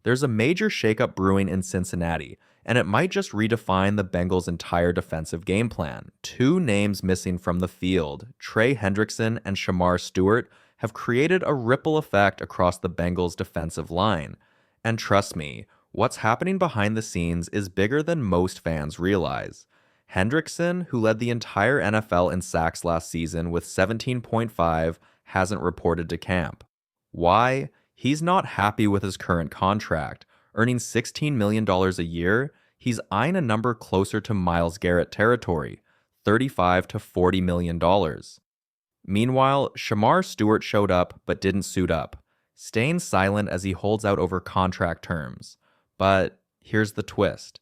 There's a major shakeup brewing in Cincinnati, and it might just redefine the Bengals' entire defensive game plan. Two names missing from the field, Trey Hendrickson and Shamar Stewart, have created a ripple effect across the Bengals' defensive line. And trust me, what's happening behind the scenes is bigger than most fans realize. Hendrickson, who led the entire NFL in sacks last season with 17.5, hasn't reported to camp. Why? He's not happy with his current contract. Earning $16 million a year, he's eyeing a number closer to Myles Garrett territory, $35 to $40 million. Meanwhile, Shamar Stewart showed up but didn't suit up, staying silent as he holds out over contract terms. But here's the twist.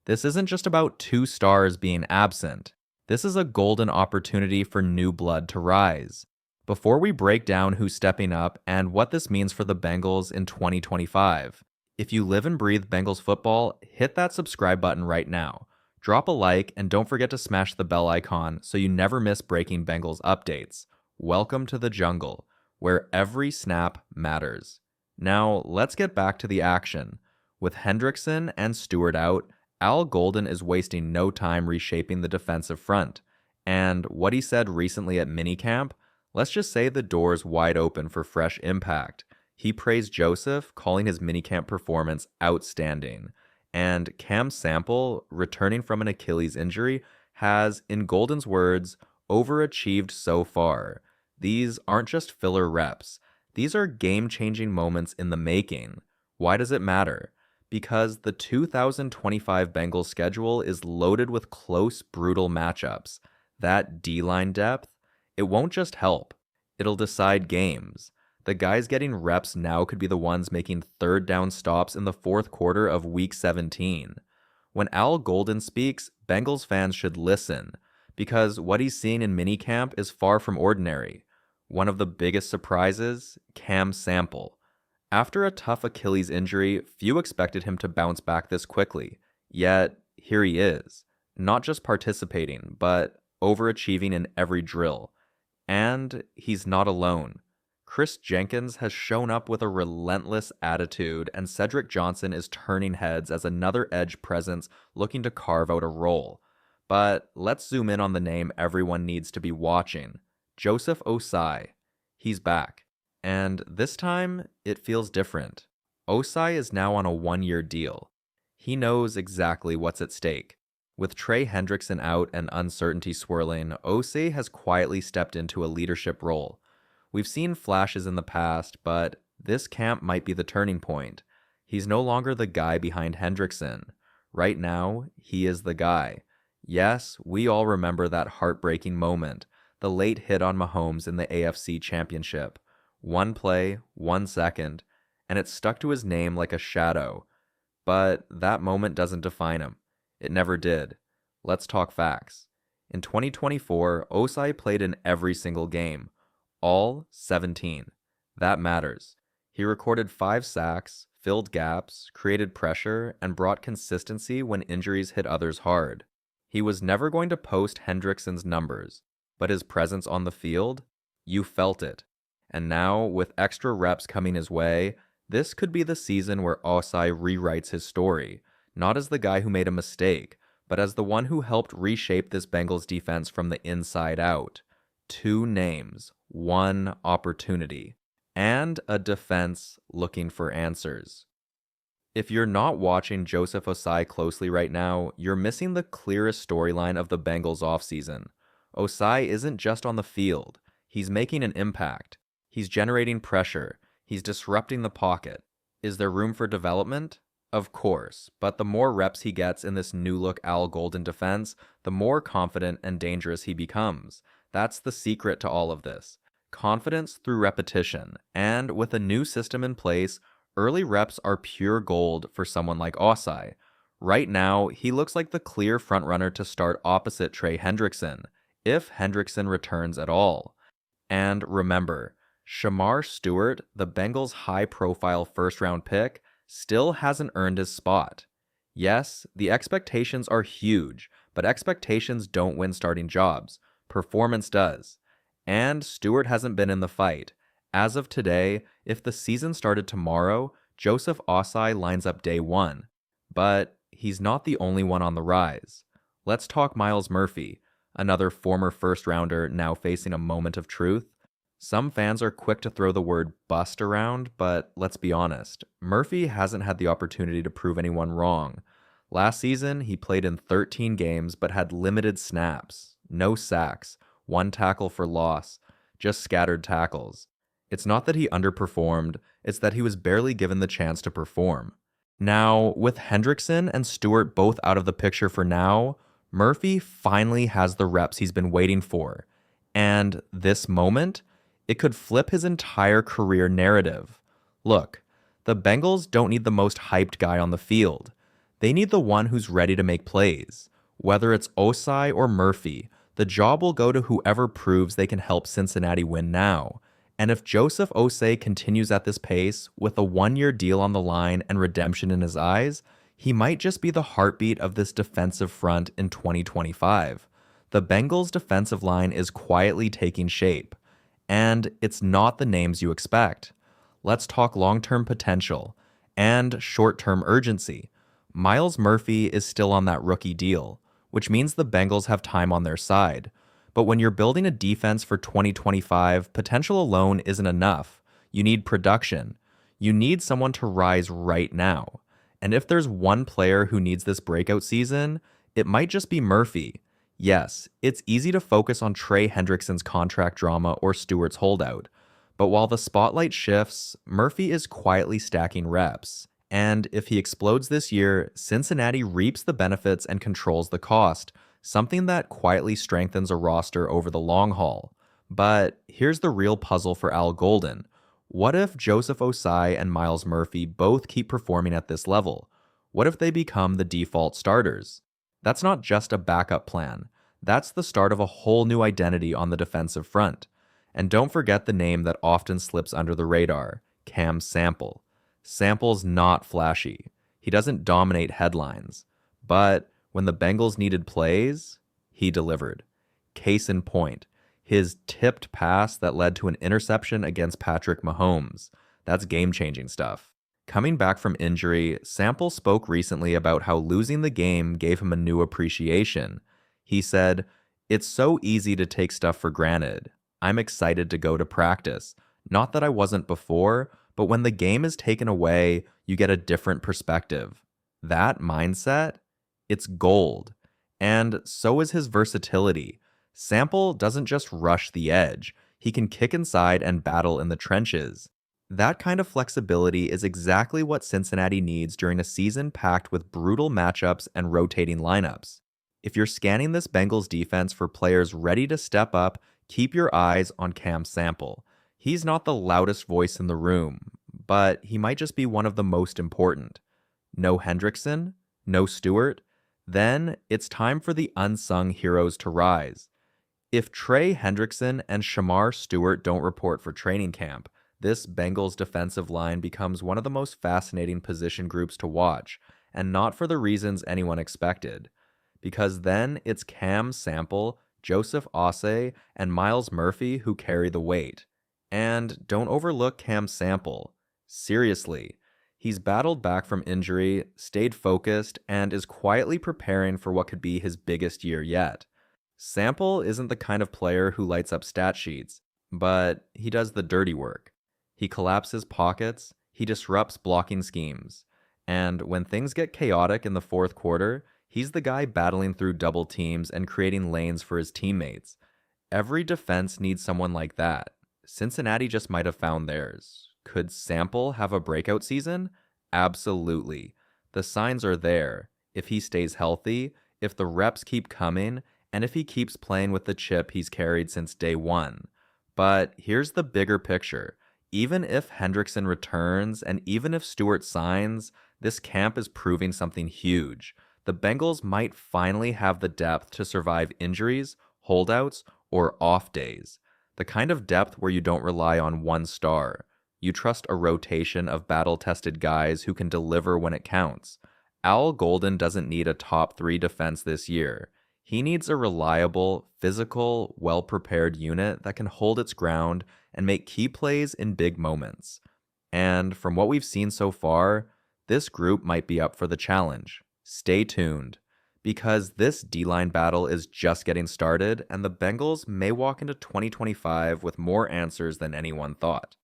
This isn't just about two stars being absent. This is a golden opportunity for new blood to rise. Before we break down who's stepping up and what this means for the Bengals in 2025, if you live and breathe Bengals football, hit that subscribe button right now. Drop a like and don't forget to smash the bell icon so you never miss breaking Bengals updates. Welcome to the jungle, where every snap matters. Now, let's get back to the action. With Hendrickson and Stewart out, Al Golden is wasting no time reshaping the defensive front. And what he said recently at minicamp, let's just say the door's wide open for fresh impact. He praised Joseph, calling his minicamp performance outstanding. And Cam Sample, returning from an Achilles injury, has, in Golden's words, overachieved so far. These aren't just filler reps. These are game-changing moments in the making. Why does it matter? Because the 2025 Bengals schedule is loaded with close, brutal matchups. That D-line depth, it won't just help. It'll decide games. The guys getting reps now could be the ones making third down stops in the fourth quarter of Week 17. When Al Golden speaks, Bengals fans should listen, because what he's seeing in minicamp is far from ordinary. One of the biggest surprises, Cam Sample. After a tough Achilles injury, few expected him to bounce back this quickly. Yet, here he is. Not just participating, but overachieving in every drill. And he's not alone. Chris Jenkins has shown up with a relentless attitude, and Cedric Johnson is turning heads as another edge presence looking to carve out a role. But let's zoom in on the name everyone needs to be watching. Joseph Ossai. He's back. And this time, it feels different. Osai is now on a one-year deal. He knows exactly what's at stake. With Trey Hendrickson out and uncertainty swirling, Osai has quietly stepped into a leadership role. We've seen flashes in the past, but this camp might be the turning point. He's no longer the guy behind Hendrickson. Right now, he is the guy. Yes, we all remember that heartbreaking moment, the late hit on Mahomes in the AFC Championship. One play, 1 second, and it stuck to his name like a shadow. But that moment doesn't define him. It never did. Let's talk facts. In 2024, Osai played in every single game. All 17. That matters. He recorded 5 sacks, filled gaps, created pressure, and brought consistency when injuries hit others hard. He was never going to post Hendrickson's numbers, but his presence on the field, you felt it. And now, with extra reps coming his way, this could be the season where Osai rewrites his story, not as the guy who made a mistake, but as the one who helped reshape this Bengals defense from the inside out. 2 names, 1 opportunity, and a defense looking for answers. If you're not watching Joseph Ossai closely right now, you're missing the clearest storyline of the Bengals offseason. Osai isn't just on the field. He's making an impact. He's generating pressure. He's disrupting the pocket. Is there room for development? Of course, but the more reps he gets in this new-look Al Golden defense, the more confident and dangerous he becomes. That's the secret to all of this. Confidence through repetition, and with a new system in place, early reps are pure gold for someone like Osai. Right now, he looks like the clear frontrunner to start opposite Trey Hendrickson, if Hendrickson returns at all. And remember, Shamar Stewart, the Bengals' high-profile first-round pick, still hasn't earned his spot. Yes, the expectations are huge, but expectations don't win starting jobs. Performance does. And Stewart hasn't been in the fight. As of today, if the season started tomorrow, Joseph Ossai lines up day one, but he's not the only one on the rise. Let's talk Myles Murphy, another former first rounder now facing a moment of truth. Some fans are quick to throw the word bust around, but let's be honest, Murphy hasn't had the opportunity to prove anyone wrong. Last season, he played in 13 games but had limited snaps, no sacks, one tackle for loss, just scattered tackles. It's not that he underperformed, it's that he was barely given the chance to perform. Now, with Hendrickson and Stewart both out of the picture for now, Murphy finally has the reps he's been waiting for. And this moment, it could flip his entire career narrative. Look, the Bengals don't need the most hyped guy on the field. They need the one who's ready to make plays. Whether it's Osai or Murphy, the job will go to whoever proves they can help Cincinnati win now. And if Joseph Ossai continues at this pace, with a one-year deal on the line and redemption in his eyes, he might just be the heartbeat of this defensive front in 2025. The Bengals' defensive line is quietly taking shape. And it's not the names you expect. Let's talk long-term potential and short-term urgency. Myles Murphy is still on that rookie deal, which means the Bengals have time on their side. But when you're building a defense for 2025, potential alone isn't enough. You need production. You need someone to rise right now. And if there's one player who needs this breakout season, it might just be Murphy. Yes, it's easy to focus on Trey Hendrickson's contract drama or Stewart's holdout. But while the spotlight shifts, Murphy is quietly stacking reps. And if he explodes this year, Cincinnati reaps the benefits and controls the cost, something that quietly strengthens a roster over the long haul. But here's the real puzzle for Al Golden. What if Joseph Ossai and Myles Murphy both keep performing at this level? What if they become the default starters? That's not just a backup plan. That's the start of a whole new identity on the defensive front. And don't forget the name that often slips under the radar, Cam Sample. Sample's not flashy. He doesn't dominate headlines. But when the Bengals needed plays, he delivered. Case in point, his tipped pass that led to an interception against Patrick Mahomes. That's game-changing stuff. Coming back from injury, Sample spoke recently about how losing the game gave him a new appreciation. He said, "It's so easy to take stuff for granted. I'm excited to go to practice. Not that I wasn't before, but when the game is taken away, you get a different perspective." That mindset, it's gold. And so is his versatility. Sample doesn't just rush the edge. He can kick inside and battle in the trenches. That kind of flexibility is exactly what Cincinnati needs during a season packed with brutal matchups and rotating lineups. If you're scanning this Bengals defense for players ready to step up, keep your eyes on Cam Sample. He's not the loudest voice in the room, but he might just be one of the most important. No Hendrickson? No Stewart? Then it's time for the unsung heroes to rise. If Trey Hendrickson and Shamar Stewart don't report for training camp, this Bengals defensive line becomes one of the most fascinating position groups to watch, and not for the reasons anyone expected. Because then it's Cam Sample, Joseph Ossai, and Myles Murphy who carry the weight. And don't overlook Cam Sample. Seriously, he's battled back from injury, stayed focused, and is quietly preparing for what could be his biggest year yet. Sample isn't the kind of player who lights up stat sheets, but he does the dirty work. He collapses pockets, he disrupts blocking schemes, and when things get chaotic in the fourth quarter, he's the guy battling through double teams and creating lanes for his teammates. Every defense needs someone like that. Cincinnati just might have found theirs. Could Sample have a breakout season? Absolutely. The signs are there. If he stays healthy, if the reps keep coming, and if he keeps playing with the chip he's carried since day one. But here's the bigger picture. Even if Hendrickson returns and even if Stewart signs, this camp is proving something huge. The Bengals might finally have the depth to survive injuries, holdouts, or off days. The kind of depth where you don't rely on one star. You trust a rotation of battle-tested guys who can deliver when it counts. Al Golden doesn't need a top 3 defense this year. He needs a reliable, physical, well-prepared unit that can hold its ground and make key plays in big moments. And from what we've seen so far, this group might be up for the challenge. Stay tuned, because this D-line battle is just getting started, and the Bengals may walk into 2025 with more answers than anyone thought.